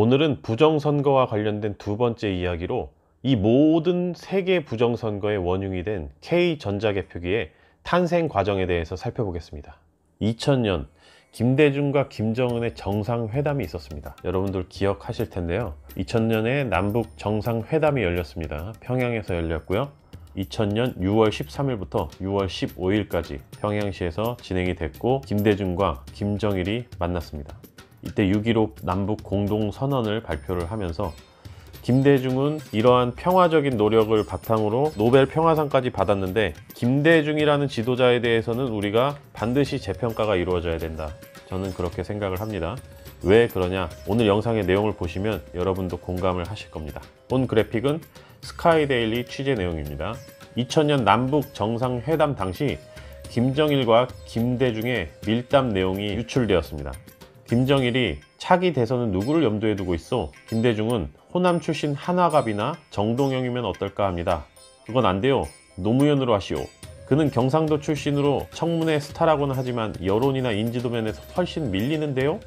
오늘은 부정선거와 관련된 두 번째 이야기로 이 모든 세계 부정선거의 원흉이 된 K전자개표기의 탄생 과정에 대해서 살펴보겠습니다. 2000년 김대중과 김정은의 정상회담이 있었습니다. 여러분들 기억하실 텐데요. 2000년에 남북 정상회담이 열렸습니다. 평양에서 열렸고요. 2000년 6월 13일부터 6월 15일까지 평양시에서 진행이 됐고, 김대중과 김정일이 만났습니다. 이때 6.15 남북 공동선언을 발표를 하면서 김대중은 이러한 평화적인 노력을 바탕으로 노벨 평화상까지 받았는데, 김대중이라는 지도자에 대해서는 우리가 반드시 재평가가 이루어져야 된다. 저는 그렇게 생각을 합니다. 왜 그러냐? 오늘 영상의 내용을 보시면 여러분도 공감을 하실 겁니다. 본 그래픽은 스카이데일리 취재 내용입니다. 2000년 남북 정상회담 당시 김정일과 김대중의 밀담 내용이 유출되었습니다. 김정일이 차기 대선은 누구를 염두에 두고 있어? 김대중은 호남 출신 한화갑이나 정동영이면 어떨까 합니다. 그건 안 돼요. 노무현으로 하시오. 그는 경상도 출신으로 청문회 스타라고는 하지만 여론이나 인지도 면에서 훨씬 밀리는데요.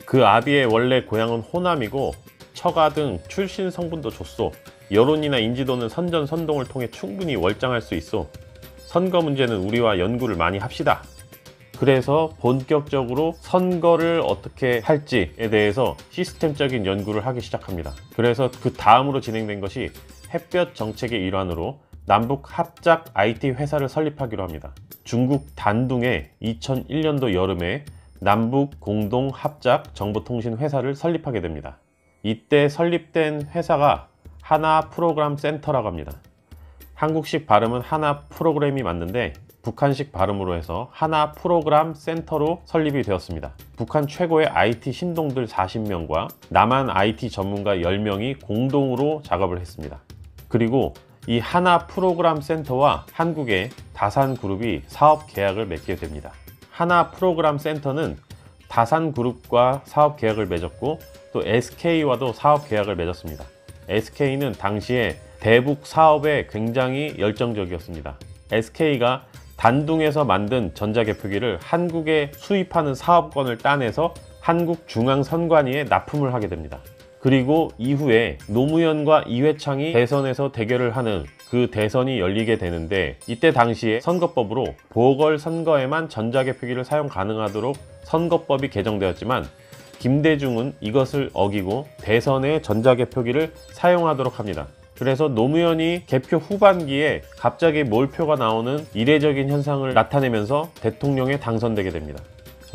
그 아비의 원래 고향은 호남이고 처가 등 출신 성분도 좋소. 여론이나 인지도는 선전선동을 통해 충분히 월장할 수 있어. 선거 문제는 우리와 연구를 많이 합시다. 그래서 본격적으로 선거를 어떻게 할지에 대해서 시스템적인 연구를 하기 시작합니다. 그래서 그 다음으로 진행된 것이 햇볕 정책의 일환으로 남북 합작 IT 회사를 설립하기로 합니다. 중국 단둥에 2001년도 여름에 남북 공동 합작 정보통신 회사를 설립하게 됩니다. 이때 설립된 회사가 하나 프로그램 센터라고 합니다. 한국식 발음은 하나 프로그램이 맞는데 북한식 발음으로 해서 하나 프로그램 센터로 설립이 되었습니다. 북한 최고의 IT 신동들 40명과 남한 IT 전문가 10명이 공동으로 작업을 했습니다. 그리고 이 하나 프로그램 센터와 한국의 다산그룹이 사업 계약을 맺게 됩니다. 하나 프로그램 센터는 다산그룹과 사업 계약을 맺었고, 또 SK와도 사업 계약을 맺었습니다. SK는 당시에 대북 사업에 굉장히 열정적이었습니다. SK가 단둥에서 만든 전자개표기를 한국에 수입하는 사업권을 따내서 한국중앙선관위에 납품을 하게 됩니다. 그리고 이후에 노무현과 이회창이 대선에서 대결을 하는 그 대선이 열리게 되는데, 이때 당시에 선거법으로 보궐선거에만 전자개표기를 사용 가능하도록 선거법이 개정되었지만 김대중은 이것을 어기고 대선에 전자개표기를 사용하도록 합니다. 그래서 노무현이 개표 후반기에 갑자기 몰표가 나오는 이례적인 현상을 나타내면서 대통령에 당선되게 됩니다.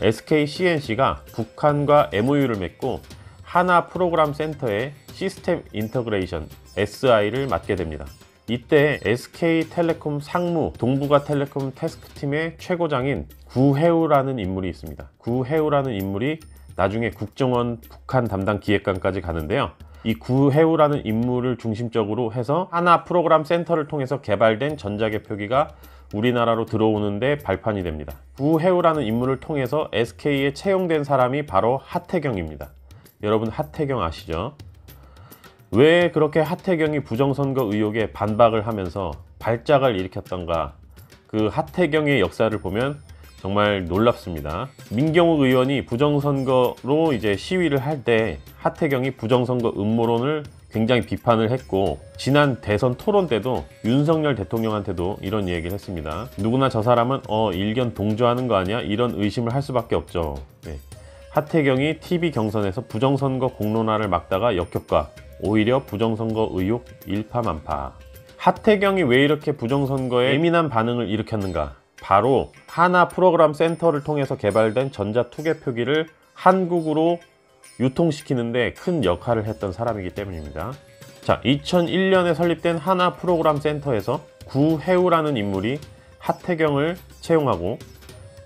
SK CNC가 북한과 MOU를 맺고 하나 프로그램 센터의 시스템 인터그레이션 SI를 맡게 됩니다. 이때 SK텔레콤 상무 동북아텔레콤 태스크팀의 최고장인 구혜우라는 인물이 있습니다. 구혜우라는 인물이 나중에 국정원 북한 담당 기획관까지 가는데요. 이 구혜우라는 인물을 중심적으로 해서 하나 프로그램 센터를 통해서 개발된 전자개표기가 우리나라로 들어오는데 발판이 됩니다. 구혜우라는 인물을 통해서 SK에 채용된 사람이 바로 하태경입니다. 여러분 하태경 아시죠? 왜 그렇게 하태경이 부정선거 의혹에 반박을 하면서 발작을 일으켰던가? 그 하태경의 역사를 보면 정말 놀랍습니다. 민경욱 의원이 부정선거로 이제 시위를 할 때 하태경이 부정선거 음모론을 굉장히 비판을 했고, 지난 대선 토론 때도 윤석열 대통령한테도 이런 얘기를 했습니다. 누구나 저 사람은 일견 동조하는 거 아니야? 이런 의심을 할 수밖에 없죠. 네. 하태경이 TV 경선에서 부정선거 공론화를 막다가 역효과, 오히려 부정선거 의혹 일파만파. 하태경이 왜 이렇게 부정선거에 예민한 반응을 일으켰는가? 바로 하나 프로그램 센터를 통해서 개발된 전자투개표기를 한국으로 유통시키는데 큰 역할을 했던 사람이기 때문입니다. 자, 2001년에 설립된 하나 프로그램 센터에서 구혜우라는 인물이 하태경을 채용하고,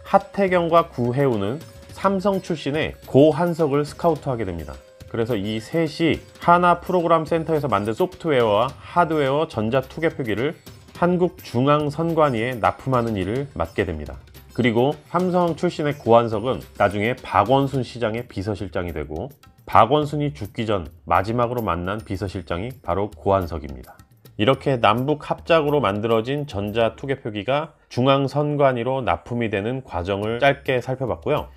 하태경과 구혜우는 삼성 출신의 고한석을 스카우트하게 됩니다. 그래서 이 셋이 하나 프로그램 센터에서 만든 소프트웨어와 하드웨어 전자투개표기를 한국중앙선관위에 납품하는 일을 맡게 됩니다. 그리고 삼성 출신의 고한석은 나중에 박원순 시장의 비서실장이 되고, 박원순이 죽기 전 마지막으로 만난 비서실장이 바로 고한석입니다. 이렇게 남북 합작으로 만들어진 전자투개표기가 중앙선관위로 납품이 되는 과정을 짧게 살펴봤고요.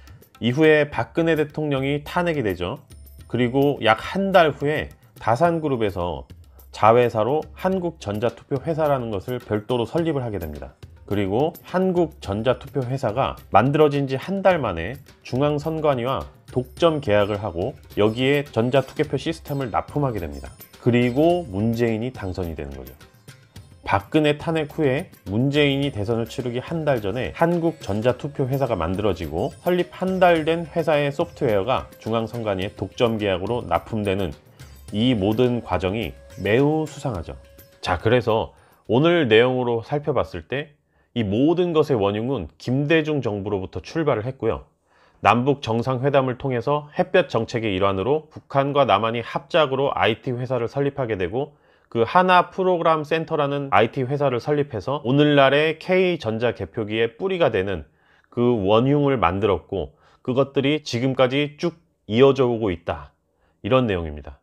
이후에 박근혜 대통령이 탄핵이 되죠. 그리고 약 한 달 후에 다산그룹에서 자회사로 한국전자투표회사라는 것을 별도로 설립을 하게 됩니다. 그리고 한국전자투표회사가 만들어진 지 한 달 만에 중앙선관위와 독점 계약을 하고 여기에 전자투개표 시스템을 납품하게 됩니다. 그리고 문재인이 당선이 되는 거죠. 박근혜 탄핵 후에 문재인이 대선을 치르기 한 달 전에 한국전자투표회사가 만들어지고 설립 한 달 된 회사의 소프트웨어가 중앙선관위의 독점 계약으로 납품되는 이 모든 과정이 매우 수상하죠. 자, 그래서 오늘 내용으로 살펴봤을 때 이 모든 것의 원흉은 김대중 정부로부터 출발을 했고요. 남북 정상회담을 통해서 햇볕 정책의 일환으로 북한과 남한이 합작으로 IT 회사를 설립하게 되고 그 하나 프로그램 센터라는 IT 회사를 설립해서 오늘날의 K전자 개표기의 뿌리가 되는 그 원흉을 만들었고 그것들이 지금까지 쭉 이어져 오고 있다. 이런 내용입니다.